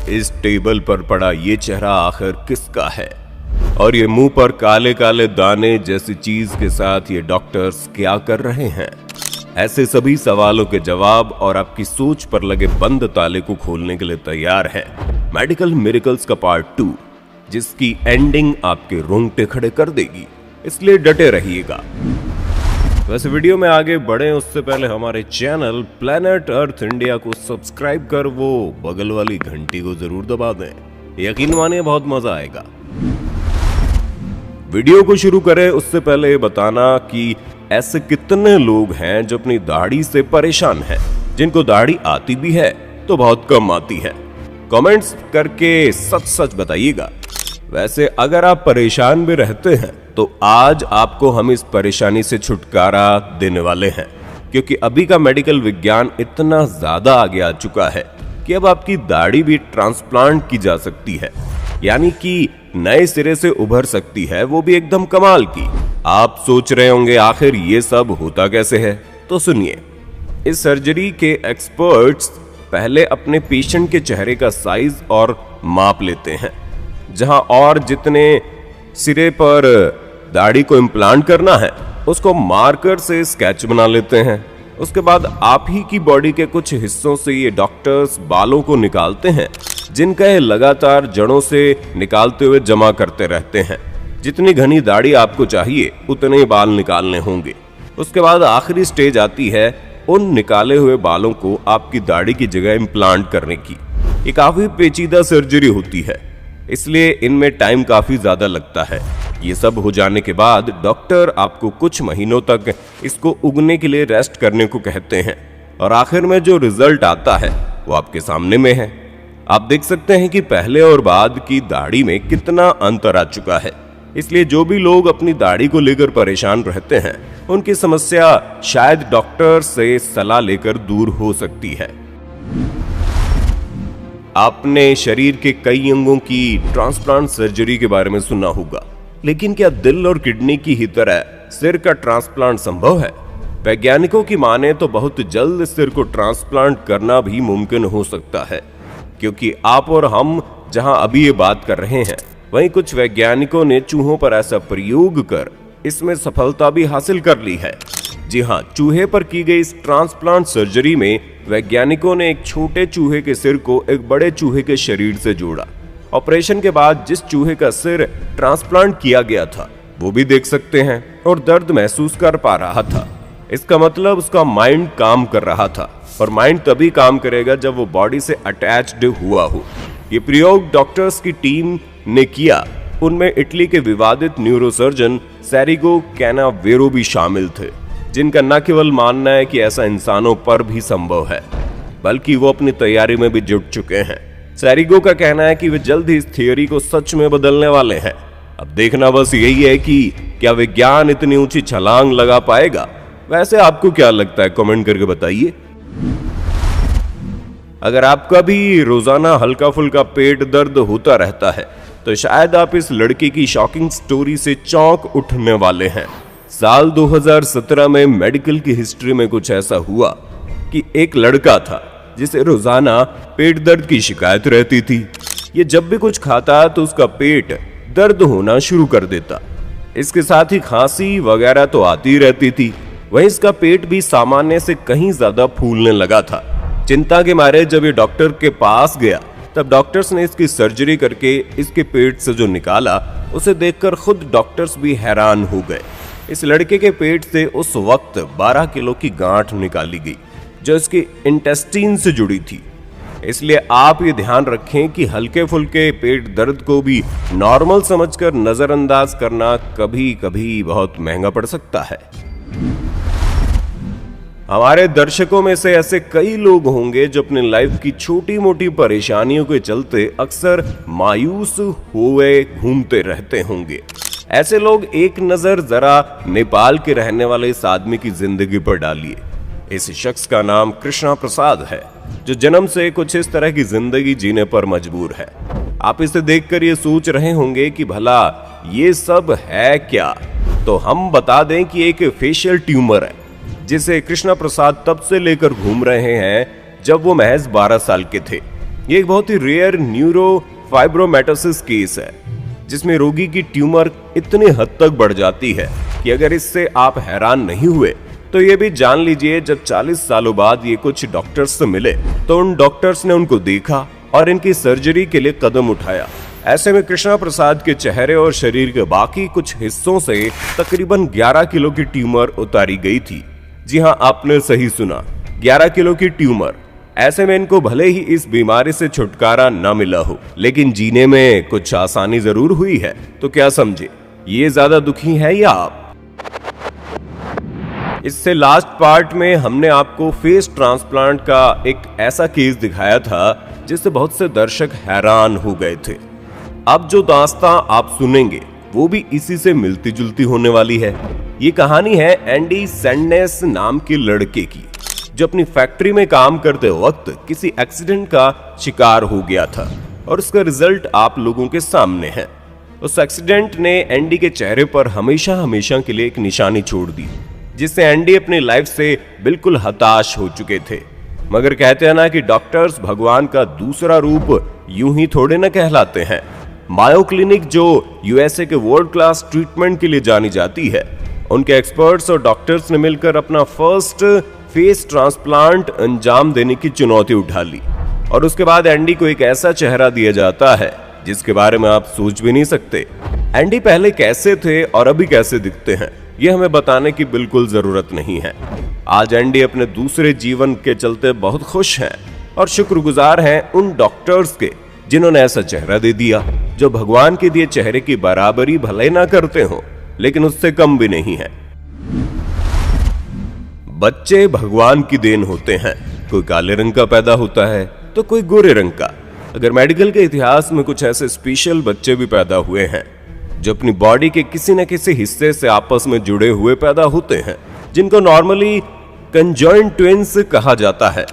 इस टेबल पर पड़ा ये चेहरा आखिर किसका है, और ये मुंह पर काले काले दाने जैसी चीज के साथ ये डॉक्टर्स क्या कर रहे हैं। ऐसे सभी सवालों के जवाब और आपकी सोच पर लगे बंद ताले को खोलने के लिए तैयार है मेडिकल मिरेकल्स का पार्ट 2, जिसकी एंडिंग आपके रोंगटे खड़े कर देगी, इसलिए डटे रहिएगा। वैसे वीडियो में आगे बढ़े उससे पहले हमारे चैनल प्लेनेट अर्थ इंडिया को सब्सक्राइब कर वो बगल वाली घंटी को जरूर दबा दें, यकीन मानिए बहुत मजा आएगा। वीडियो को शुरू करें उससे पहले बताना कि ऐसे कितने लोग हैं जो अपनी दाढ़ी से परेशान हैं, जिनको दाढ़ी आती भी है तो बहुत कम आती है। कमेंट्स करके सच सच बताइएगा। वैसे अगर आप परेशान भी रहते हैं तो आज आपको हम इस परेशानी से छुटकारा देने वाले हैं, क्योंकि अभी का मेडिकल विज्ञान इतना ज्यादा आगे आ चुका है कि अब आपकी दाढ़ी भी ट्रांसप्लांट की जा सकती है, यानी कि नए सिरे से उभर सकती है, वो भी एकदम कमाल की। आप सोच रहे होंगे आखिर ये सब होता कैसे है, तो सुनिए। इस सर्जरी के एक्सपर्ट्स पहले अपने पेशेंट के चेहरे का साइज और माप लेते हैं, जहां और जितने सिरे पर दाढ़ी को इम्प्लांट करना है उसको मार्कर से स्केच बना लेते हैं। उसके बाद आप ही की बॉडी के कुछ हिस्सों से ये डॉक्टर्स बालों को निकालते हैं, जिनका ये लगातार जड़ों से निकालते हुए जमा करते रहते हैं। जितनी घनी दाढ़ी आपको चाहिए उतने ही बाल निकालने होंगे। उसके बाद आखिरी स्टेज आती है उन निकाले हुए बालों को आपकी दाढ़ी की जगह इम्प्लांट करने की। ये काफी पेचीदा सर्जरी होती है, इसलिए इनमें टाइम काफी ज्यादा लगता है। ये सब हो जाने के बाद डॉक्टर आपको कुछ महीनों तक इसको उगने के लिए रेस्ट करने को कहते हैं, और आखिर में जो रिजल्ट आता है वो आपके सामने में है। आप देख सकते हैं कि पहले और बाद की दाढ़ी में कितना अंतर आ चुका है। इसलिए जो भी लोग अपनी दाढ़ी को लेकर परेशान रहते हैं, उनकी समस्या शायद डॉक्टर से सलाह लेकर दूर हो सकती है। आपने शरीर के कई अंगों की ट्रांसप्लांट सर्जरी के बारे में सुना होगा, लेकिन क्या दिल और किडनी की ही तरह सिर का ट्रांसप्लांट संभव है? वैज्ञानिकों की माने तो बहुत जल्द सिर को ट्रांसप्लांट करना भी मुमकिन हो सकता है, क्योंकि आप और हम जहां अभी ये बात कर रहे हैं, वहीं कुछ वैज्ञानिकों ने चूहों पर ऐसा प्रयोग कर इसमें सफलता भी हासिल कर ली है। जी हां, चूहे पर की गई इस ट्रांसप्लांट सर्जरी में वैज्ञानिकों ने एक छोटे चूहे के सिर को एक बड़े चूहे के शरीर से जोड़ा। ऑपरेशन के बाद जिस चूहे का सिर ट्रांसप्लांट किया गया था वो भी देख सकते हैं और दर्द महसूस कर पा रहा था। इसका मतलब उसका माइंड काम कर रहा था, और माइंड तभी काम करेगा जब वो बॉडी से अटैच्ड हुआ हो। ये प्रयोग डॉक्टर्स की टीम ने किया। उनमें इटली के विवादित न्यूरोसर्जन सेरिगो कैनावेरो भी शामिल थे, जिनका न केवल मानना है कि ऐसा इंसानों पर भी संभव है, बल्कि वो अपनी तैयारी में भी जुट चुके हैं। सेरिगो का कहना है कि वे जल्द ही इस थियोरी को सच में बदलने वाले हैं। अब देखना बस यही है कि क्या विज्ञान इतनी ऊंची छलांग लगा पाएगा। वैसे आपको क्या लगता है, कमेंट करके बताइए। अगर आपका भी रोजाना हल्का फुल्का पेट दर्द होता रहता है तो शायद आप इस लड़के की शॉकिंग स्टोरी से चौंक उठने वाले हैं। साल 2017 में मेडिकल की हिस्ट्री में कुछ ऐसा हुआ कि एक लड़का था जिसे रोजाना पेट दर्द की शिकायत रहती थी। ये जब भी कुछ खाता तो उसका पेट दर्द होना शुरू कर देता। इसके साथ ही खांसी वगैरह तो आती रहती थी। वहीं इसका पेट भी सामान्य से कहीं ज्यादा फूलने लगा था। चिंता के मारे जब ये डॉक्टर के पास गया, तब डॉक्टर्स ने इसकी सर्जरी करके इसके पेट से जो निकाला, उसे देखकर खुद डॉक्टर्स भी हैरान हो गए। इस लड़के के पेट से उस वक्त 12 किलो की गांठ निकाली गई, जो इसके इंटेस्टाइन से जुड़ी थी। इसलिए आप ये ध्यान रखें कि हल्के फुल्के पेट दर्द को भी नॉर्मल समझकर नजरअंदाज करना कभी कभी बहुत महंगा पड़ सकता है। हमारे दर्शकों में से ऐसे कई लोग होंगे जो अपनी लाइफ की छोटी मोटी परेशानियों के चलते अक्सर मायूस हुए घूमते रहते होंगे। ऐसे लोग एक नजर जरा नेपाल के रहने वाले इस आदमी की जिंदगी पर डालिए। इस शख्स का नाम कृष्णा प्रसाद है, जो जन्म से कुछ इस तरह की जिंदगी जीने पर मजबूर है। आप इसे देखकर ये सोच रहे होंगे कि भला ये सब है क्या, तो हम बता दें कि एक फेशियल ट्यूमर है, जिसे कृष्णा प्रसाद तब से लेकर घूम रहे हैं जब वो महज 12 साल के थे। ये एक बहुत ही रेयर न्यूरोफाइब्रोमेटोसिस केस है, जिसमें रोगी की ट्यूमर इतनी हद तक बढ़ जाती है कि अगर इससे आप हैरान नहीं हुए तो ये भी जान लीजिए, जब 40 सालों बाद ये कुछ डॉक्टर्स से मिले तो उन डॉक्टर्स ने उनको देखा और इनकी सर्जरी के लिए कदम उठाया। ऐसे में कृष्णा प्रसाद के चेहरे और शरीर के बाकी कुछ हिस्सों से तकरीबन 11 किलो की ट्यूमर उतारी गई थी। जी हाँ, आपने सही सुना, 11 किलो की ट्यूमर। ऐसे में इनको भले ही इस बीमारी से छुटकारा न मिला हो, लेकिन जीने में कुछ आसानी जरूर हुई है। तो क्या समझे, ये ज्यादा दुखी है या आप? इससे लास्ट पार्ट में हमने आपको फेस ट्रांसप्लांट का एक ऐसा केस दिखाया था जिससे बहुत से दर्शक हैरान हो गए थे। अब जो दास्तां आप सुनेंगे वो भी इसी से मिलती जुलती होने वाली है। ये कहानी है एंडी सैंडनेस नाम के लड़के की, जो अपनी फैक्ट्री में काम करते वक्त किसी एक्सीडेंट का शिकार हो गया था और उसका रिजल्ट आप लोगों के सामने है। उस एक्सीडेंट ने एंडी के चेहरे पर हमेशा हमेशा के लिए एक निशानी छोड़ दी, जिससे एंडी अपनी लाइफ से बिल्कुल हताश हो चुके थे। मगर कहते हैं ना कि डॉक्टर्स भगवान का दूसरा रूप यूं ही थोड़े न कहलाते हैं। मायो क्लिनिक, जो यूएसए के वर्ल्ड क्लास ट्रीटमेंट के लिए जानी जाती है, उनके एक्सपर्ट्स और डॉक्टर्स ने मिलकर अपना फर्स्ट फेस ट्रांसप्लांट अंजाम देने की चुनौती उठा ली और उसके बाद एंडी को एक ऐसा चेहरा दिया जाता है जिसके बारे में आप सोच भी नहीं सकते। एंडी पहले कैसे थे और अभी कैसे दिखते हैं, यह हमें बताने की बिल्कुल जरूरत नहीं है। आज एंडी अपने दूसरे जीवन के चलते बहुत खुश हैं और शुक्रगुजार हैं उन डॉक्टर्स के जिन्होंने ऐसा चेहरा दे दिया जो भगवान के दिए चेहरे की बराबरी भले ना करते हो, लेकिन उससे कम भी नहीं है। बच्चे भगवान की देन होते हैं। कोई काले रंग का पैदा होता है तो कोई गोरे रंग का। अगर मेडिकल के इतिहास में कुछ ऐसे स्पेशल बच्चे भी पैदा हुए हैं जो अपनी बॉडी के किसी न किसी हिस्से से आपस में जुड़े हुए पैदा होते हैं, जिनको नॉर्मली कंजॉइंट ट्विंस कहा जाता है।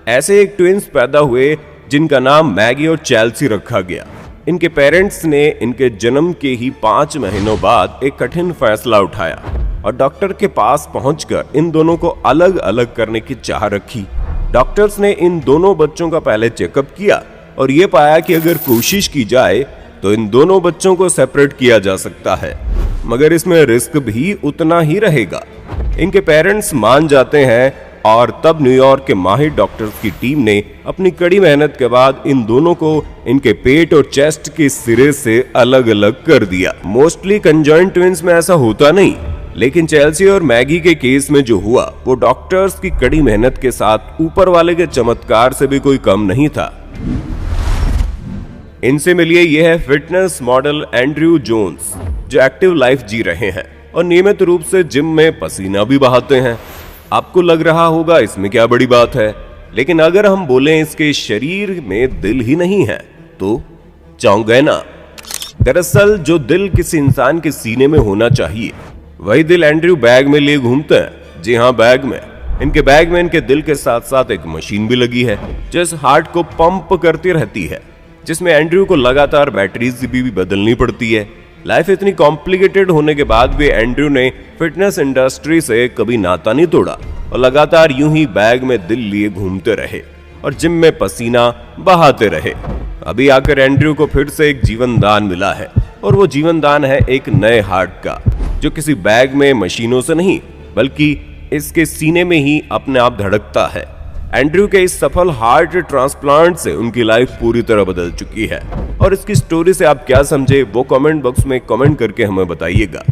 ऐसे एक ट्विंस पैदा हुए जिनका नाम मैगी और चेल्सी रखा गया। इनके पेरेंट्स ने इनके जन्म के ही 5 महीनों बाद एक कठिन फैसला उठाया और डॉक्टर के पास पहुंचकर इन दोनों को अलग अलग करने की चाह रखी। डॉक्टर्स ने इन दोनों बच्चों का पहले चेकअप किया और ये पाया कि अगर कोशिश की जाए तो इन दोनों बच्चों को सेपरेट किया जा सकता है, मगर इसमें रिस्क भी उतना ही रहेगा। इनके पेरेंट्स मान जाते हैं और तब न्यूयॉर्क के माहिर डॉक्टर्स की टीम ने अपनी कड़ी मेहनत के बाद इन दोनों को इनके पेट और चेस्ट के सिरे से अलग अलग कर दिया। मोस्टली कंजॉइंट ट्विंस में ऐसा होता नहीं, लेकिन चेल्सी और मैगी के केस में जो हुआ वो डॉक्टर्स की कड़ी मेहनत के साथ ऊपर वाले के चमत्कार से भी कोई कम नहीं था। इनसे मिलिए, यह है फिटनेस मॉडल एंड्रयू जोन्स, जो एक्टिव लाइफ जी रहे हैं और नियमित रूप से जिम में पसीना भी बहाते हैं। आपको लग रहा होगा इसमें क्या बड़ी बात है, लेकिन अगर हम बोलें इसके शरीर में दिल ही नहीं है तो चौंक गए ना। दरअसल जो दिल किसी इंसान के सीने में होना चाहिए वही दिल एंड्रयू बैग में लिए घूमते हैं। जी हाँ, बैग में। इनके बैग में इनके दिल के साथ साथ एक मशीन भी लगी है जो इस हार्ट को पंप करती रहती है, जिसमें एंड्रयू को लगातार बैटरीज भी बदलनी पड़ती है। लाइफ इतनी कॉम्प्लिकेटेड होने के बाद भी एंड्रयू ने फिटनेस इंडस्ट्री से कभी नाता नहीं तोड़ा और लगातार यूं ही बैग में दिल लिए घूमते रहे और जिम में पसीना बहाते रहे। अभी आकर एंड्रयू को फिर से एक जीवन दान मिला है और वो जीवन दान है एक नए हार्ट का, जो किसी बैग में मशीनों से नहीं बल्कि इसके सीने में ही अपने आप धड़कता है। एंड्रयू के इस सफल हार्ट ट्रांसप्लांट से उनकी लाइफ पूरी तरह बदल चुकी है और इसकी स्टोरी से आप क्या समझे वो कमेंट बॉक्स में कमेंट करके हमें बताइएगा।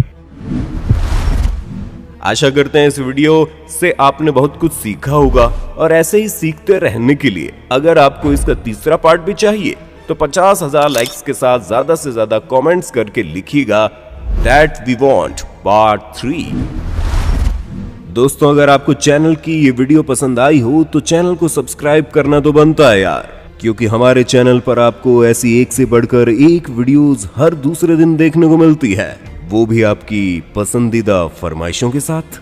आशा करते हैं इस वीडियो से आपने बहुत कुछ सीखा होगा और ऐसे ही सीखते रहने के लिए अगर आपको इसका तीसरा पार्ट भी चाहिए तो 50,000 लाइक्स के साथ ज्यादा से ज्यादा कमेंट्स करके लिखिएगा दैट वी वांट पार्ट 3। दोस्तों, अगर आपको चैनल की ये वीडियो पसंद आई हो तो चैनल को सब्सक्राइब करना तो बनता है यार, क्योंकि हमारे चैनल पर आपको ऐसी एक से बढ़कर एक वीडियोस हर दूसरे दिन देखने को मिलती है, वो भी आपकी पसंदीदा फरमाइशों के साथ।